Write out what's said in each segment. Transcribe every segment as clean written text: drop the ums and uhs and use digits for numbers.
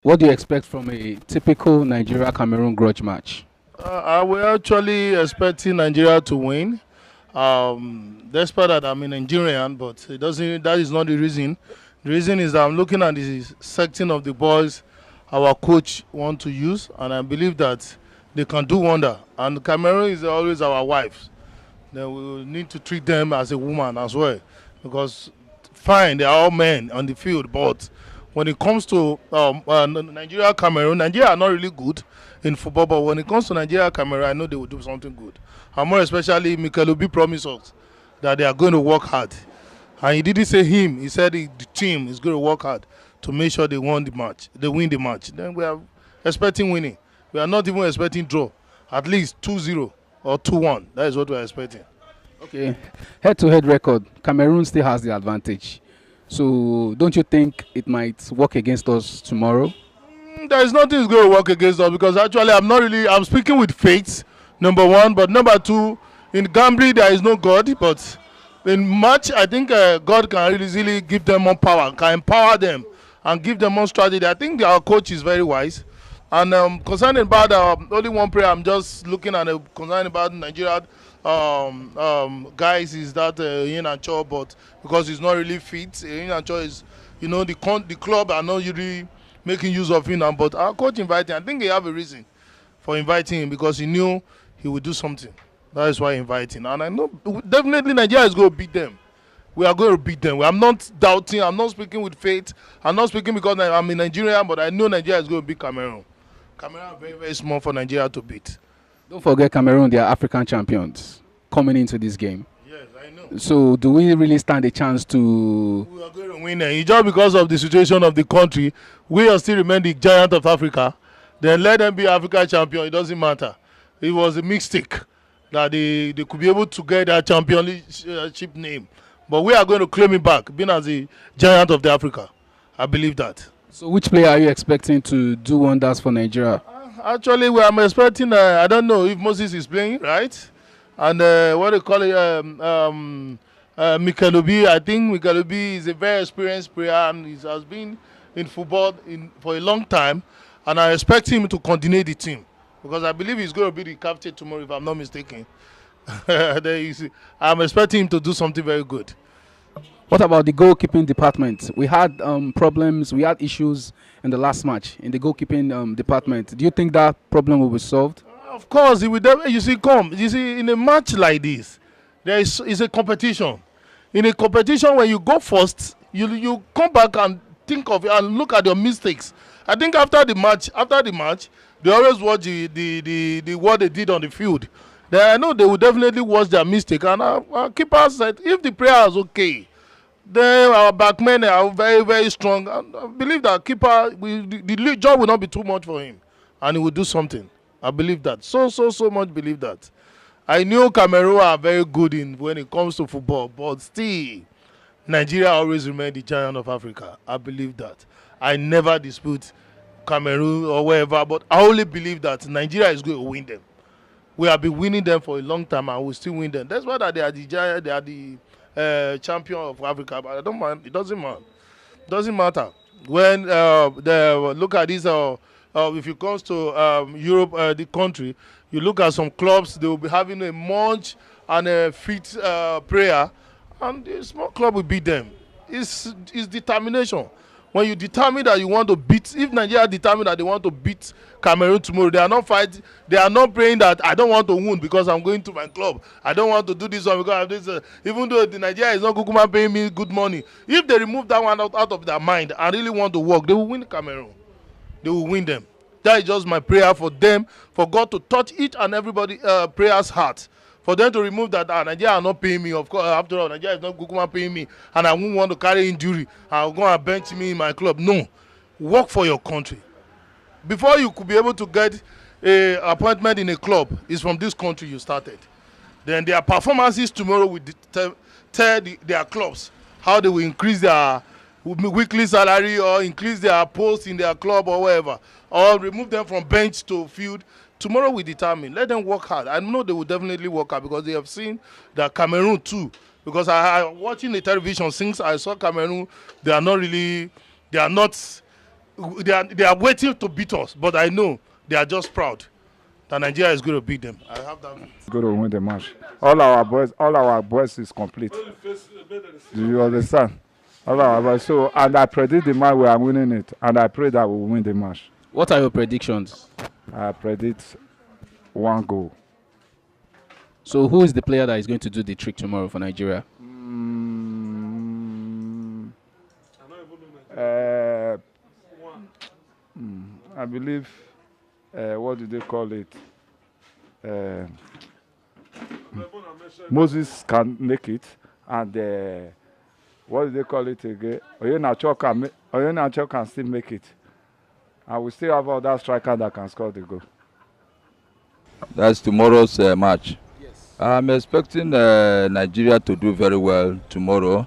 What do you expect from a typical Nigeria-Cameroon grudge match? I will actually expecting Nigeria to win. Despite that I'm a Nigerian, but it doesn't. That is not the reason. The reason is that I'm looking at the section of the boys our coach want to use, and I believe that they can do wonder. And Cameroon is always our wives. Then we will need to treat them as a woman as well, because fine, they are all men on the field, but when it comes to Nigeria, Cameroon, Nigeria are not really good in football, but when it comes to Nigeria, Cameroon, I know they will do something good. And more especially, Mikel Obi promised us that they are going to work hard. And he didn't say him, he said the team is going to work hard to make sure they won the match. They win the match. Then we are expecting winning. We are not even expecting draw. At least 2-0 or 2-1. That is what we are expecting. Okay, head-to-head record, Cameroon still has the advantage. So don't you think it might work against us tomorrow? There is nothing is going to work against us, because actually I'm speaking with faith, number one, but number two, in gambling there is no God, but in match I think God can really easily give them more power, can empower them and give them more strategy. I think our coach is very wise. And concerning about only one prayer, I'm just looking at concerning about Nigeria guys, is that Ian and Cho, but because he's not really fit, Ian and Cho is, the club are not really making use of him now. But our coach invited him. I think he have a reason for inviting him, because he knew he would do something. That is why he invited him. And I know definitely Nigeria is going to beat them. We are going to beat them. I'm not doubting. I'm not speaking with faith. I'm not speaking because I'm a Nigerian, but I know Nigeria is going to beat Cameroon. Cameroon are very, very small for Nigeria to beat. Don't forget Cameroon, they are African champions coming into this game. Yes, I know. So do we really stand a chance to... We are going to win. And just because of the situation of the country, we are still remain the giant of Africa. Then let them be African champion. It doesn't matter. It was a mistake that they could be able to get that championship name. But we are going to claim it back, being as the giant of the Africa. I believe that. So which player are you expecting to do wonders for Nigeria? Actually, I'm expecting, I don't know if Moses is playing, right? And what they call it, Mikel Obi. I think Mikel Obi is a very experienced player, and he has been in football for a long time. And I expect him to continue the team, because I believe he's going to be the captain tomorrow, if I'm not mistaken. I'm expecting him to do something very good. What about the goalkeeping department? We had problems, we had issues in the last match in the goalkeeping department. Do you think that problem will be solved? Of course, it will. You see, in a match like this, is a competition. In a competition, when you go first, you come back and think of it and look at your mistakes. I think after the match, they always watch the what they did on the field. Then I know they will definitely watch their mistake. And our keeper said, if the player is okay, then our backmen are very, very strong. And I believe that keeper, the job will not be too much for him, and he will do something. I believe that. So much believe that. I knew Cameroon are very good when it comes to football, but still, Nigeria always remain the giant of Africa. I believe that. I never dispute Cameroon or wherever, but I only believe that Nigeria is going to win them. We have been winning them for a long time, and we still win them. That's why they are the giant. They are the champion of Africa. But I don't mind. It doesn't matter. It doesn't matter. When look at this, if you comes to Europe, the country, you look at some clubs. They will be having a munch and a fit player, and the small club will beat them. It's determination. When you determine that you want to beat, if Nigeria determine that they want to beat Cameroon tomorrow, they are not fighting. They are not praying that I don't want to win because I'm going to my club. I don't want to do this one because I have this. Even though the Nigeria is not Kukuma paying me good money, if they remove that one out of their mind and really want to work, they will win Cameroon. They will win them. That is just my prayer for them, for God to touch each and everybody prayer's heart. For them to remove that, Nigeria are not paying me. Of course, after all, Nigeria is not Kukuma paying me, and I won't want to carry injury. I'll go and bench me in my club. No, work for your country. Before you could be able to get a appointment in a club, is from this country you started. Then their performances tomorrow will tell their clubs how they will increase their weekly salary or increase their post in their club or wherever, or remove them from bench to field. Tomorrow we determine. Let them work hard. I know they will definitely work hard, because they have seen that Cameroon too. Because I watching the television since I saw Cameroon, they are not they are waiting to beat us, but I know they are just proud that Nigeria is going to beat them. I have that. Going to win the match. All our boys is complete. Do you understand? All our boys. So, and I predict the match we are winning it, and I pray that we will win the match. What are your predictions? I predict 1 goal. So who is the player that is going to do the trick tomorrow for Nigeria? I believe, what do they call it? Moses can make it, and what do they call it again? Oyenacho can still make it. And we still have other striker that can score the goal. That's tomorrow's match. Yes. I'm expecting Nigeria to do very well tomorrow.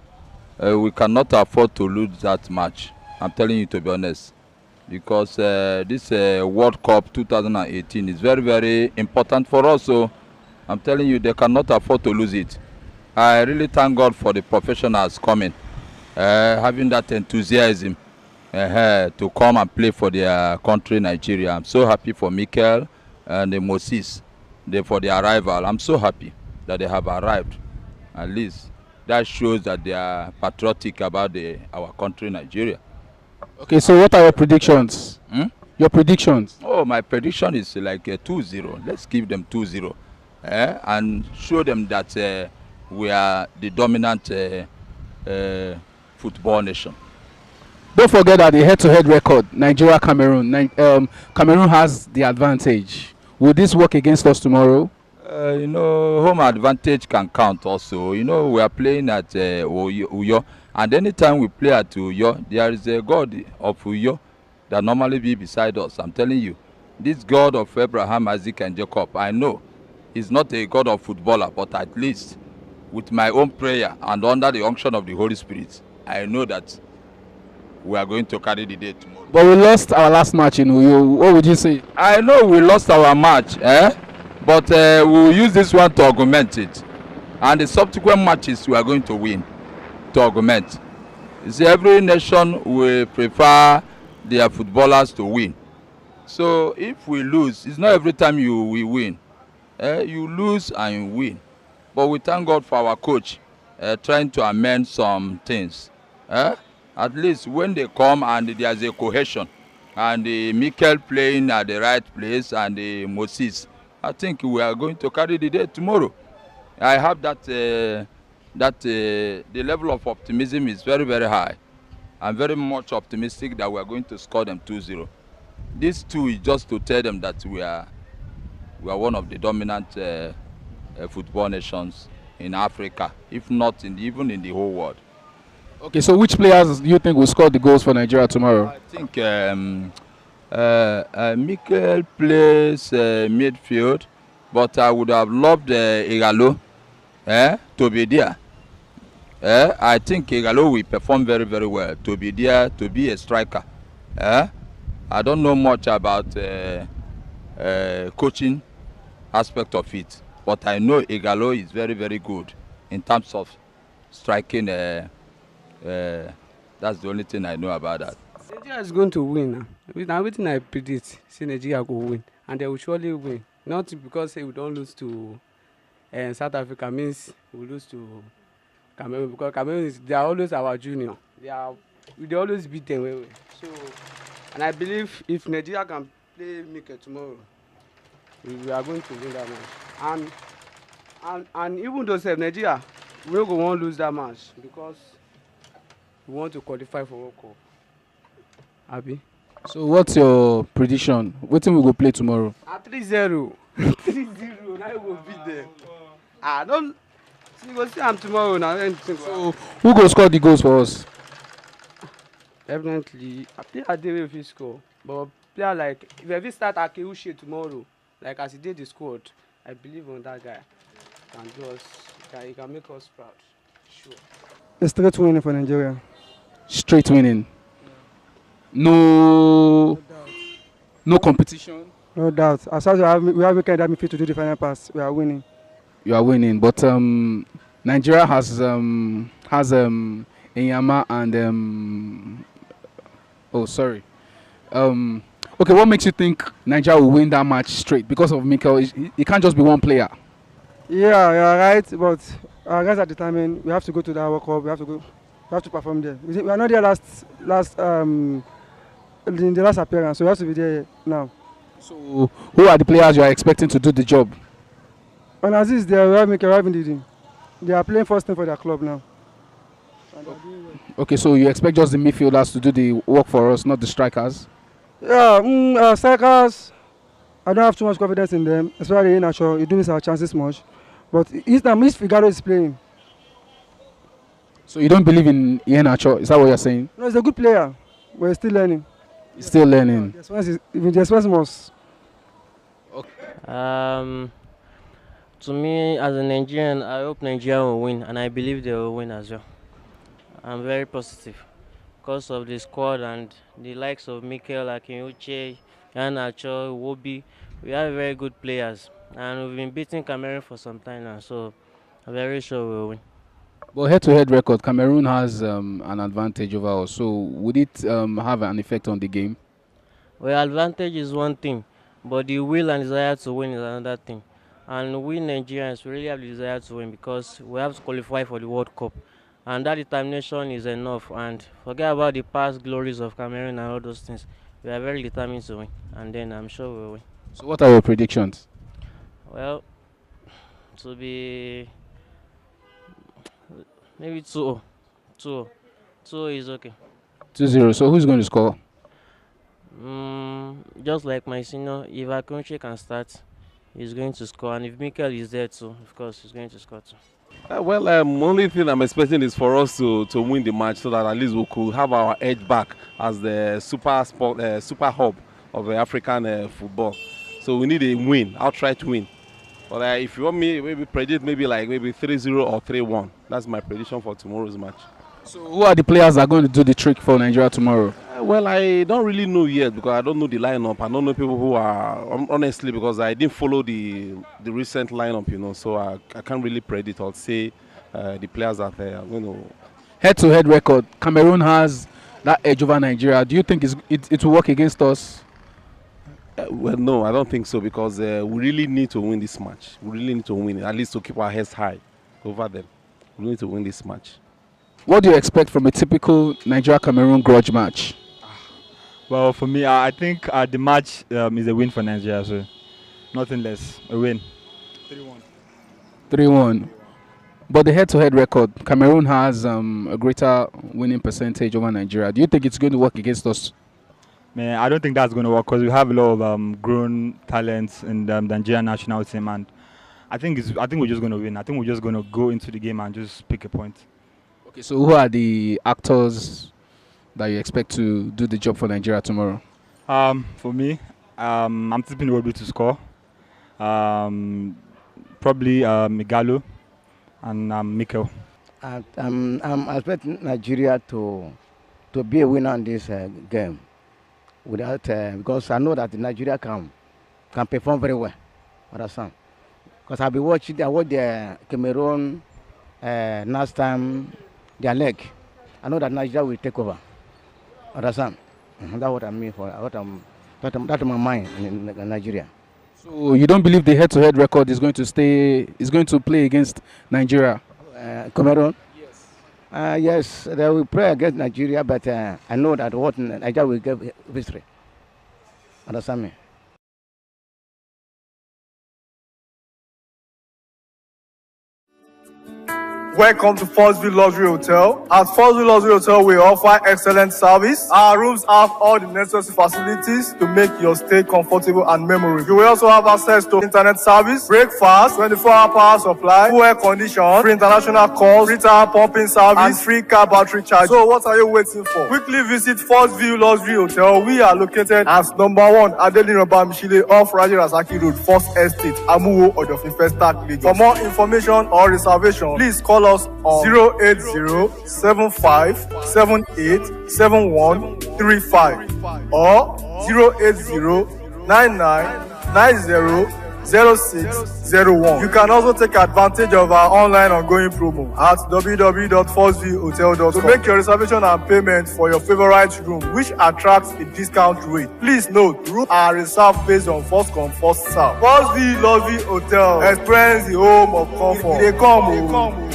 We cannot afford to lose that match. I'm telling you, to be honest, because this World Cup 2018 is very, very important for us. So I'm telling you, they cannot afford to lose it. I really thank God for the professionals coming, having that enthusiasm to come and play for their country, Nigeria. I'm so happy for Mikel and Moses for their arrival. I'm so happy that they have arrived. At least that shows that they are patriotic about our country, Nigeria. Okay, so what are your predictions? Your predictions? Oh, my prediction is like 2-0. Let's give them 2-0 and show them that we are the dominant football nation. Don't forget that the head-to-head record, Nigeria-Cameroon, Cameroon has the advantage. Will this work against us tomorrow? You know, home advantage can count also. You know, we are playing at Uyo, and anytime we play at Uyo, there is a God of Uyo that normally be beside us. I'm telling you, this God of Abraham, Isaac, and Jacob, I know he's not a God of footballer, but at least with my own prayer and under the unction of the Holy Spirit, I know that we are going to carry the day tomorrow. But we lost our last match in Uyo. What would you say? I know we lost our match, but we will use this one to augment it. And the subsequent matches we are going to win to augment. You see, every nation will prefer their footballers to win. So if we lose, it's not every time we win. You lose and you win. But we thank God for our coach trying to amend some things. At least when they come and there's a cohesion, and the Mikel playing at the right place and the Moses, I think we are going to carry the day tomorrow. I have that the level of optimism is very, very high. I'm very much optimistic that we are going to score them 2-0. This 2 is just to tell them that we are one of the dominant football nations in Africa, if not even in the whole world. Okay, so which players do you think will score the goals for Nigeria tomorrow? I think Mikel plays midfield, but I would have loved Igalo to be there. I think Igalo will perform very, very well to be there, to be a striker. I don't know much about coaching aspect of it, but I know Igalo is very, very good in terms of striking. That's the only thing I know about that. Nigeria is going to win. Now, everything I predict, say Nigeria will win, and they will surely win. Not because we don't lose to South Africa means we lose to Cameroon, because Cameroon they are always our junior. They always beat them. So, and I believe if Nigeria can play Mikel tomorrow, we are going to win that match. And even though Nigeria, we don't want to lose that match because we want to qualify for World Cup. Abi? So what's your prediction? What team we go play tomorrow? 3-0. 3-0. Now we will beat them. Don't. See, we'll see them tomorrow now. So who go score the goals for us? Definitely. I play a day if he score. But player like if we start Akeuche tomorrow, like as he did the squad, I believe on that guy. He can make us proud. Sure. A straight winning for Nigeria. Straight winning. No competition. No doubt. As far as we have weekend that midfield to do the final pass, we are winning. You are winning, but Nigeria has Enyama and Okay, what makes you think Nigeria will win that match straight? Because of Mikel, it can't just be one player. Yeah, you're right. But our guys are determined. We have to go to that World Cup. We have to go. We have to perform there. We are not there last in the last appearance, so we have to be there now. So, who are the players you are expecting to do the job? And Aziz, they are making arriving leading. They are playing first team for their club now. Okay, so you expect just the midfielders to do the work for us, not the strikers? Yeah, strikers. I don't have too much confidence in them, especially in Nacho. You do miss our chances much, but it's now Miss Figaro is playing. So you don't believe in Iheanacho? Is that what you're saying? No, he's a good player, but he's still learning. He's still learning. Even the expense must. To me, as a Nigerian, I hope Nigeria will win, and I believe they will win as well. I'm very positive because of the squad and the likes of Mikel Akinwuche, Iheanacho, Iwobi. We have very good players, and we've been beating Cameroon for some time now, so I'm very sure we'll win. But head-to-head record, Cameroon has an advantage over us. So would it have an effect on the game? Well, advantage is one thing, but the will and desire to win is another thing. And we Nigerians really have the desire to win because we have to qualify for the World Cup. And that determination is enough. And forget about the past glories of Cameroon and all those things. We are very determined to win. And then I'm sure we'll win. So what are your predictions? Well, to be maybe 2-0. 2-0. 2-0 is okay. 2-0. So who's going to score? Just like my senior, if Akunche can start, he's going to score. And if Mikel is there too, of course, he's going to score too. Only thing I'm expecting is for us to win the match so that at least we could have our edge back as the super hub of African football. So we need a win, outright win. But if you want me, maybe predict maybe 3-0 or 3-1. That's my prediction for tomorrow's match. So who are the players that are going to do the trick for Nigeria tomorrow? Well, I don't really know yet because I don't know the lineup. I don't know people who are, honestly, because I didn't follow the recent lineup, so I can't really predict or say the players that are going to. Head-to-head record, Cameroon has that edge over Nigeria. Do you think it will work against us? Well, no, I don't think so because we really need to win this match. We really need to win it, at least to keep our heads high over them. We need to win this match. What do you expect from a typical Nigeria-Cameroon grudge match? Well, for me, I think the match is a win for Nigeria, so nothing less, a win. 3-1. 3-1. But the head-to-head record, Cameroon has a greater winning percentage over Nigeria. Do you think it's going to work against us? Man, I don't think that's going to work because we have a lot of grown talents in the Nigerian national team, and I think we're just going to win. I think we're just going to go into the game and just pick a point. Okay, so who are the actors that you expect to do the job for Nigeria tomorrow? For me, I'm tipping Iwobi to score. Probably Migalo and Mikel. I'm expecting Nigeria to be a winner in this game. Without because I know that Nigeria can perform very well. Understand? Because I watched the Cameroon last time their leg. I know that Nigeria will take over. Understand? That's what I mean for that's my mind in Nigeria. So you don't believe the head-to-head record is going to play against Nigeria? Cameroon? Yes. Yes, they will play against Nigeria, but I know that what Nigeria will give victory. Understand me? Welcome to Forstview Luxury Hotel. At Forstview Luxury Hotel, we offer excellent service. Our rooms have all the necessary facilities to make your stay comfortable and memorable. You will also have access to internet service, breakfast, 24-hour power supply, full air condition, free international calls, free tire pumping service, and free car battery charge. So what are you waiting for? Quickly visit Forstview Luxury Hotel. We are located at number 1 Adelino Bamishile off Raji Rasaki Road, First Estate, Amuwo, Odofin Festac, Lagos. For more information or reservation, please call us on 080-7578-7135 or 080-9990-00 0601. You can also take advantage of our online ongoing promo at www.4vhotel.com to make your reservation and payment for your favorite room, which attracts a discount rate. Please note, rooms are reserved based on first come, first serve. 4V Lovely Hotel. Experience the home of comfort. They come.